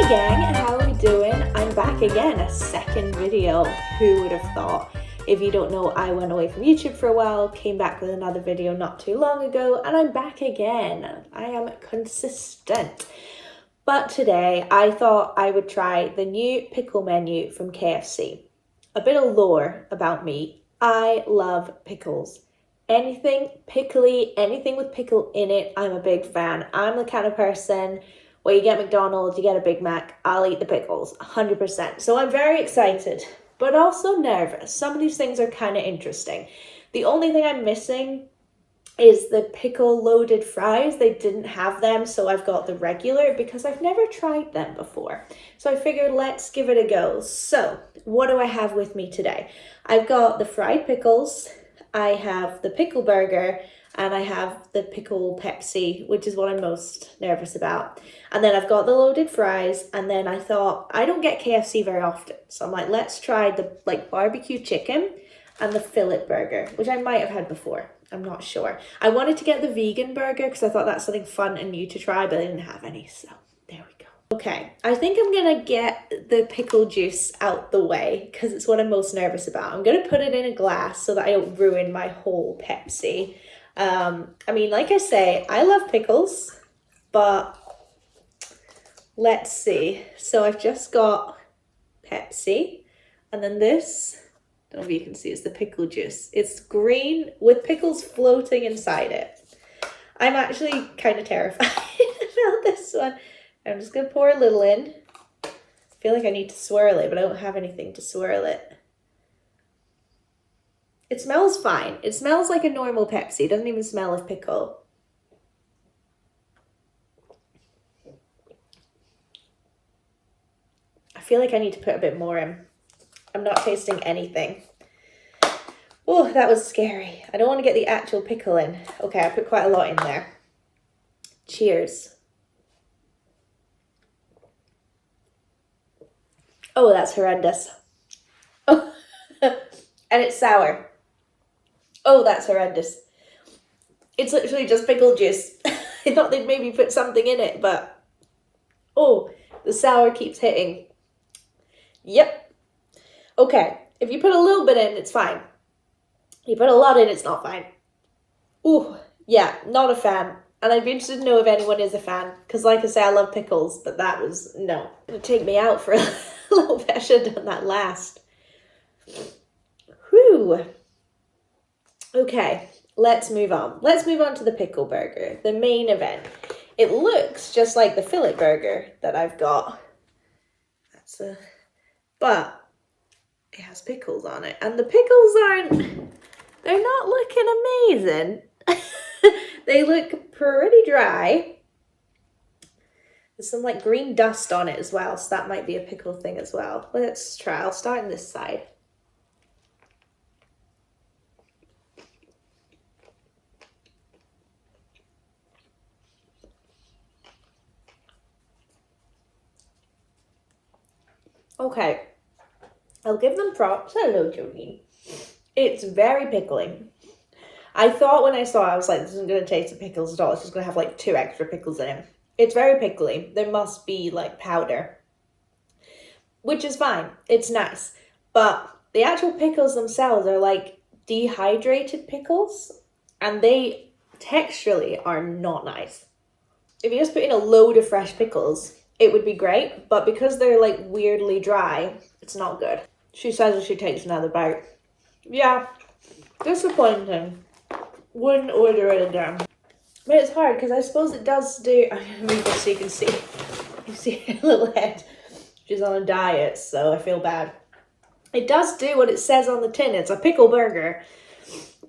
Hey gang, how are we doing? I'm back again, a second video. Who would have thought? If you don't know, I went away from YouTube for a while, came back with another video not too long ago, and I'm back again. I am consistent. But today, I thought I would try the new pickle menu from KFC. A bit of lore about me. I love pickles. Anything pickly, anything with pickle in it, I'm a big fan. I'm the kind of person where you get McDonald's, you get a Big Mac, I'll eat the pickles, 100%. So I'm very excited, but also nervous. Some of these things are kind of interesting. The only thing I'm missing is the pickle loaded fries. They didn't have them, so I've got the regular because I've never tried them before. So I figured let's give it a go. So what do I have with me today? I've got the fried pickles, I have the pickle burger, and I have the pickle Pepsi, which is what I'm most nervous about. And then I've got the loaded fries, and then I thought, I don't get KFC very often. So I'm like, let's try the barbecue chicken and the fillet burger, which I might have had before. I'm not sure. I wanted to get the vegan burger because I thought that's something fun and new to try, but I didn't have any, so there we go. Okay, I think I'm gonna get the pickle juice out the way because it's what I'm most nervous about. I'm gonna put it in a glass so that I don't ruin my whole Pepsi. I mean, like I say, I love pickles, but let's see. So I've just got Pepsi, and then this, I don't know if you can see, it's the pickle juice. It's green with pickles floating inside it. I'm actually kind of terrified about this one. I'm just going to pour a little in. I feel like I need to swirl it, but I don't have anything to swirl it. It smells fine. It smells like a normal Pepsi. It doesn't even smell of pickle. I feel like I need to put a bit more in. I'm not tasting anything. Oh, that was scary. I don't want to get the actual pickle in. Okay, I put quite a lot in there. Cheers. Oh, that's horrendous. Oh, and it's sour. Oh, that's horrendous. It's literally just pickle juice. I thought they'd maybe put something in it, but oh, the sour keeps hitting. Yep. Okay, if you put a little bit in, it's fine. You put a lot in, it's not fine. Ooh, yeah, not a fan. And I'd be interested to know if anyone is a fan, because like I say, I love pickles, but that was, no. It'll take me out for a little bit. I should have done that last. Whew. Okay, let's move on. Let's move on to the pickle burger, the main event. It looks just like the fillet burger that I've got. But it has pickles on it. And the pickles they're not looking amazing. They look pretty dry. There's some like green dust on it as well, so that might be a pickle thing as well. Let's try. I'll start on this side. Okay, I'll give them props. Hello, Jolene. It's very pickling. I thought when I saw it, I was like, this isn't going to taste of pickles at all. It's just going to have like 2 extra pickles in it. It's very pickly. There must be like powder, which is fine. It's nice. But the actual pickles themselves are like dehydrated pickles, and they texturally are not nice. If you just put in a load of fresh pickles, it would be great, but because they're like weirdly dry, it's not good. She says she takes another bite. Yeah, disappointing. Wouldn't order it again. But it's hard because I suppose it does do. I'm gonna move this so you can see. You see her little head. She's on a diet, so I feel bad. It does do what it says on the tin. It's a pickle burger,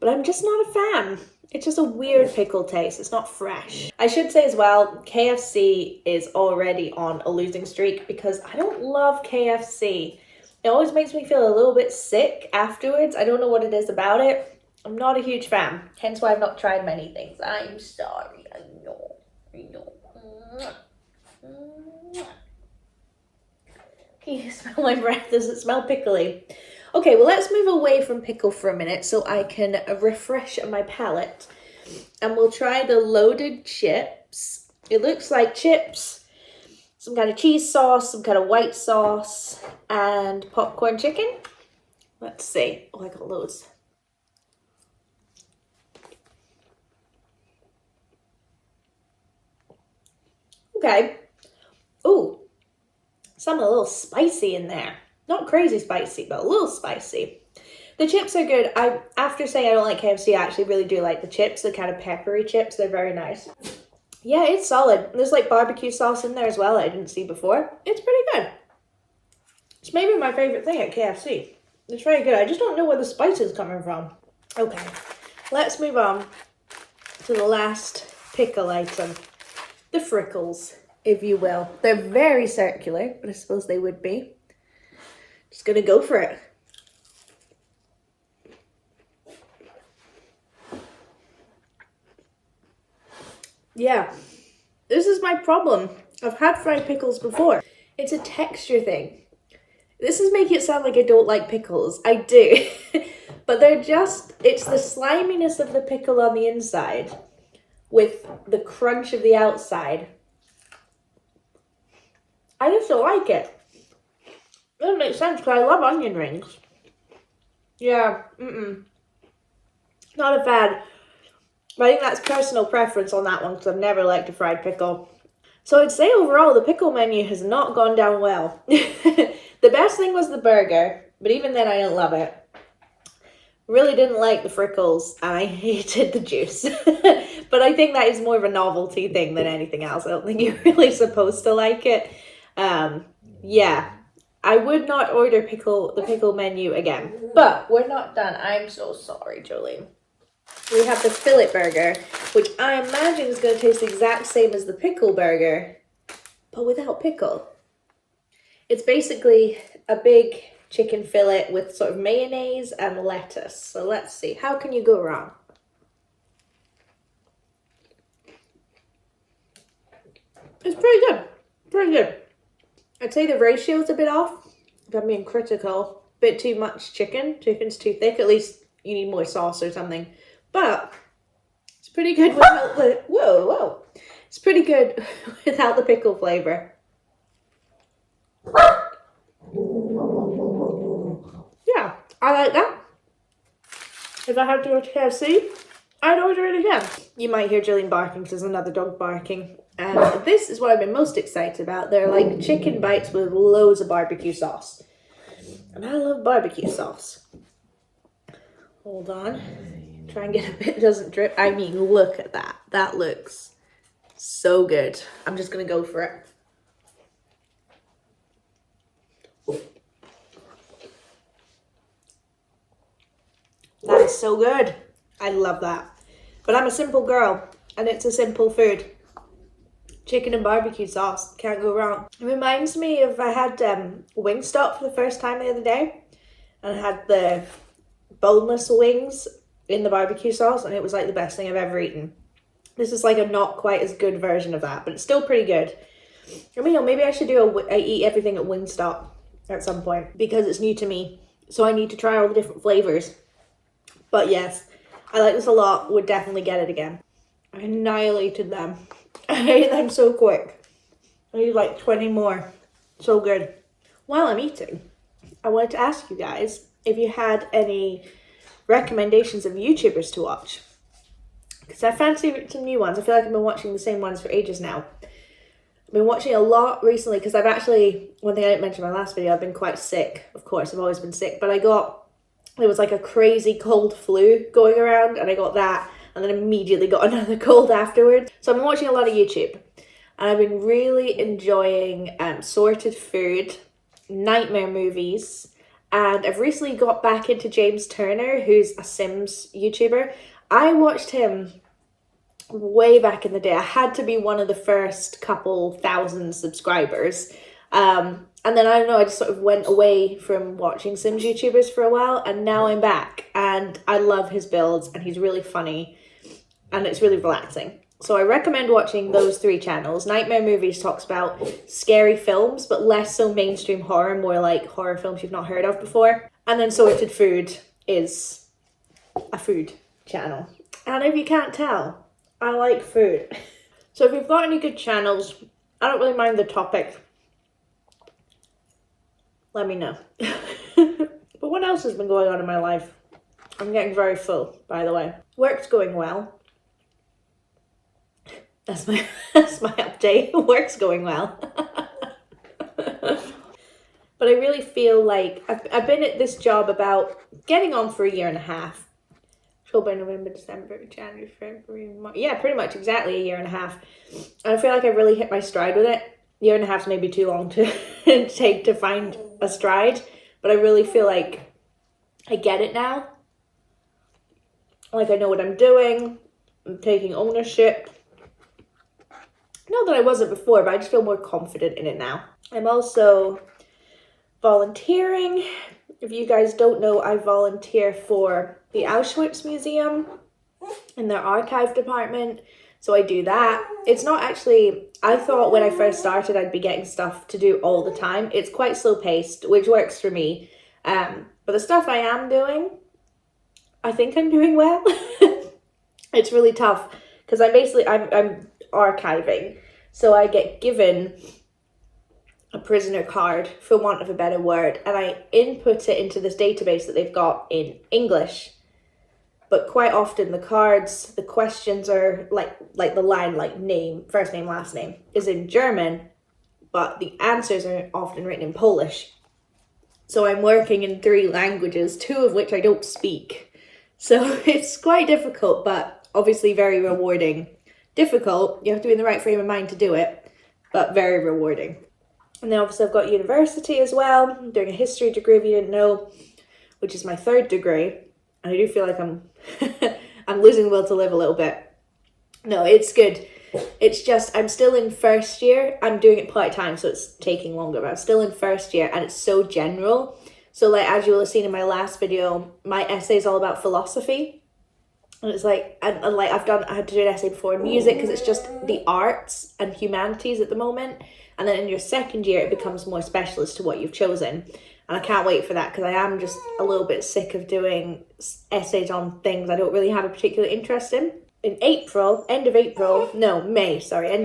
but I'm just not a fan. It's just a weird pickle taste. It's not fresh. I should say as well, KFC is already on a losing streak because I don't love KFC. It always makes me feel a little bit sick afterwards. I don't know what it is about it. I'm not a huge fan. Hence why I've not tried many things. I'm sorry. I know. Can you smell my breath? Does it smell pickly? Okay, well, let's move away from pickle for a minute so I can refresh my palate. And we'll try the loaded chips. It looks like chips some kind of cheese sauce, some kind of white sauce, and popcorn chicken. Let's see. Oh, I got loads. Okay. Ooh, something a little spicy in there. Not crazy spicy, but a little spicy. The chips are good. After saying I don't like KFC, I actually really do like the chips. The kind of peppery chips. They're very nice. Yeah, it's solid. There's like barbecue sauce in there as well that I didn't see before. It's pretty good. It's maybe my favorite thing at KFC. It's very good. I just don't know where the spice is coming from. Okay, let's move on to the last pickle item. The frickles, if you will. They're very circular, but I suppose they would be. Just gonna go for it. Yeah, this is my problem. I've had fried pickles before. It's a texture thing. This is making it sound like I don't like pickles. I do. But it's the sliminess of the pickle on the inside with the crunch of the outside. I just don't like it. It doesn't make sense because I love onion rings. Yeah, not a fan. But I think that's personal preference on that one because I've never liked a fried pickle. So I'd say overall the pickle menu has not gone down well. The best thing was the burger, but even then I didn't love it. Really didn't like the frickles and I hated the juice. But I think that is more of a novelty thing than anything else. I don't think you're really supposed to like it. Yeah, I would not order the pickle menu again. But we're not done. I'm so sorry, Jolene. We have the fillet burger, which I imagine is going to taste the exact same as the pickle burger, but without pickle. It's basically a big chicken fillet with sort of mayonnaise and lettuce. So let's see. How can you go wrong? It's pretty good. Pretty good. I'd say the ratio is a bit off. If I'm being critical. A bit too much chicken. Chicken's too thick. At least you need more sauce or something. But it's pretty good without the... Whoa. It's pretty good without the pickle flavor. Yeah, I like that. If I had to go to KFC, I'd order it again. You might hear Jillian barking because there's another dog barking. And this is what I've been most excited about. They're like chicken bites with loads of barbecue sauce. And I love barbecue sauce. Hold on. Try and get a bit doesn't drip. I mean, look at that. That looks so good. I'm just going to go for it. That is so good. I love that. But I'm a simple girl and it's a simple food. Chicken and barbecue sauce. Can't go wrong. It reminds me of I had Wingstop for the first time the other day. And I had the boneless wings in the barbecue sauce and it was like the best thing I've ever eaten. This is like a not quite as good version of that, but it's still pretty good. I mean, maybe I should do I eat everything at Wingstop at some point because it's new to me. So I need to try all the different flavors. But yes, I like this a lot. Would definitely get it again. I annihilated them. I ate them so quick. I need like 20 more. So good. While I'm eating, I wanted to ask you guys if you had any recommendations of YouTubers to watch. Because I fancy some new ones. I feel like I've been watching the same ones for ages now. I've been watching a lot recently because I've actually, one thing I didn't mention in my last video, I've been quite sick. Of course, I've always been sick. But there was like a crazy cold flu going around and I got that and then immediately got another cold afterwards. So I've been watching a lot of YouTube and I've been really enjoying sorted food, nightmare movies, and I've recently got back into James Turner, who's a Sims YouTuber. I watched him way back in the day. I had to be one of the first couple thousand subscribers. And then I don't know, I just sort of went away from watching Sims YouTubers for a while and now I'm back and I love his builds and he's really funny and it's really relaxing. So I recommend watching those 3 channels. Nightmare Movies talks about scary films, but less so mainstream horror, more like horror films you've not heard of before. And then Sorted Food is a food channel. And if you can't tell, I like food. So if you've got any good channels I don't really mind the topic. Let me know. But what else has been going on in my life? I'm getting very full, by the way. Work's going well. That's my update. Work's going well. But I really feel like I've been at this job about getting on for a year and a half. October, November, December, January, February, March. Yeah, pretty much exactly a year and a half. And I feel like I've really hit my stride with it. A year and a half's maybe too long to take to find a stride. But I really feel like I get it now. Like I know what I'm doing. I'm taking ownership. Not that I wasn't before, but I just feel more confident in it now. I'm also volunteering. If you guys don't know, I volunteer for the Auschwitz Museum in their archive department. So I do that. It's not actually, I thought when I first started I'd be getting stuff to do all the time. It's quite slow paced, which works for me. But the stuff I am doing, I think I'm doing well. It's really tough because I'm archiving. So I get given a prisoner card, for want of a better word, and I input it into this database that they've got in English. But quite often the cards, the questions are like the line, like name, first name, last name, is in German, but the answers are often written in Polish. So I'm working in 3 languages, 2 of which I don't speak. So it's quite difficult, but obviously very rewarding. Difficult, you have to be in the right frame of mind to do it, but very rewarding. And then obviously I've got university as well. I'm doing a history degree, if you didn't know, which is my 3rd degree. And I do feel like I'm I'm losing the will to live a little bit. No, it's good. It's just, I'm still in 1st year. I'm doing it part-time, so it's taking longer, but I'm still in 1st year and it's so general. So like, as you will have seen in my last video, my essay is all about philosophy. And it's like, and like I had to do an essay before in music because it's just the arts and humanities at the moment. And then in your 2nd year, it becomes more specialist to what you've chosen. And I can't wait for that because I am just a little bit sick of doing essays on things I don't really have a particular interest in. In end of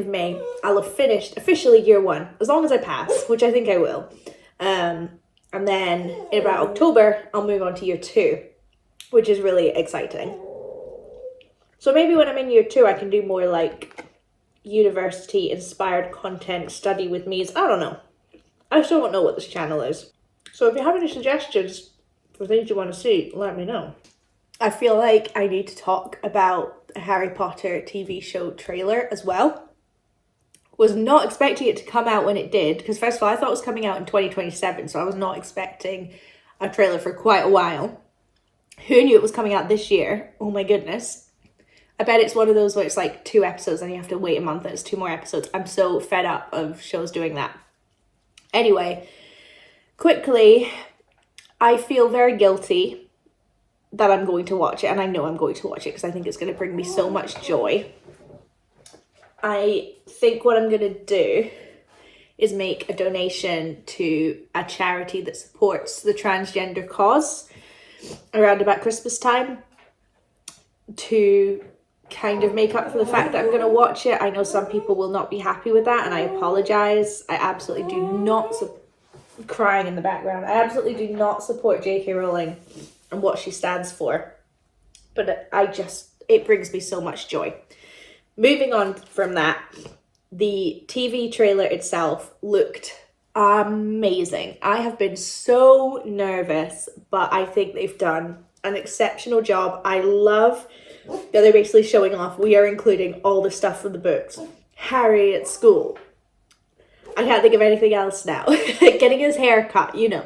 May, I'll have finished officially year 1, as long as I pass, which I think I will. And then in about October, I'll move on to year 2, which is really exciting. So maybe when I'm in year 2, I can do more like university inspired content, study with me's. I don't know. I still don't know what this channel is. So if you have any suggestions for things you want to see, let me know. I feel like I need to talk about the Harry Potter TV show trailer as well. Was not expecting it to come out when it did, because first of all, I thought it was coming out in 2027, so I was not expecting a trailer for quite a while. Who knew it was coming out this year? Oh my goodness. I bet it's one of those where it's like 2 episodes and you have to wait a month and it's 2 more episodes. I'm so fed up of shows doing that. Anyway, quickly, I feel very guilty that I'm going to watch it, and I know I'm going to watch it because I think it's going to bring me so much joy. I think what I'm going to do is make a donation to a charity that supports the transgender cause around about Christmas time to kind of make up for the fact that I'm going to watch it. I know some people will not be happy with that, and I apologize. I absolutely do not crying in the background. I absolutely do not support J.K. Rowling and what she stands for. But it brings me so much joy. Moving on from that, the TV trailer itself looked amazing. I have been so nervous, but I think they've done an exceptional job. I love that they're basically showing off, we are including all the stuff from the books. Harry at school. I can't think of anything else now. Getting his hair cut, you know.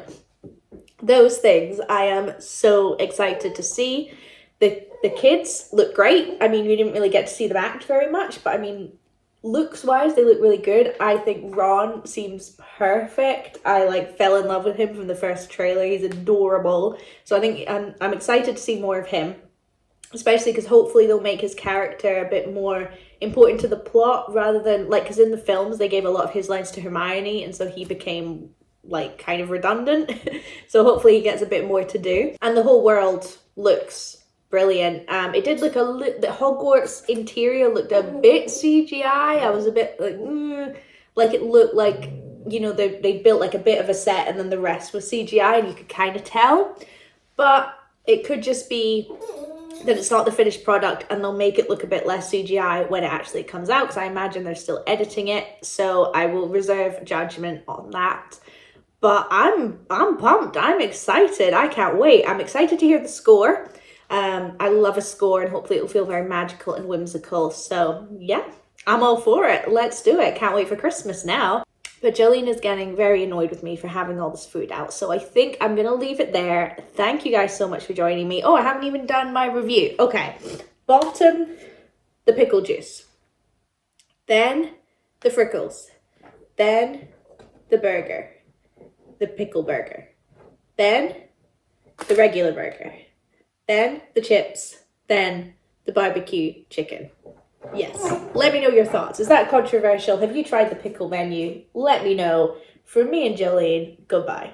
Those things I am so excited to see. The kids look great. I mean, we didn't really get to see them act very much, but I mean, looks-wise, they look really good. I think Ron seems perfect. I fell in love with him from the first trailer. He's adorable. So I think I'm excited to see more of him. Especially because hopefully they'll make his character a bit more important to the plot rather than, because in the films they gave a lot of his lines to Hermione and so he became, kind of redundant. So hopefully he gets a bit more to do. And the whole world looks brilliant. It did look the Hogwarts interior looked a bit CGI. I was a bit like it looked like, you know, they built like a bit of a set and then the rest was CGI and you could kind of tell. But it could just be that it's not the finished product and they'll make it look a bit less CGI when it actually comes out, because I imagine they're still editing it. So I will reserve judgment on that. But I'm pumped. I'm excited. I can't wait. I'm excited to hear the score. I love a score and hopefully it'll feel very magical and whimsical. So yeah, I'm all for it. Let's do it. Can't wait for Christmas now. But Jolene is getting very annoyed with me for having all this food out. So I think I'm going to leave it there. Thank you guys so much for joining me. Oh, I haven't even done my review. Okay. Bottom, the pickle juice. Then the frickles. Then the burger. The pickle burger. Then the regular burger. Then the chips. Then the barbecue chicken. Yes. Let me know your thoughts. Is that controversial? Have you tried the pickle menu? Let me know. For me and Jolene, goodbye.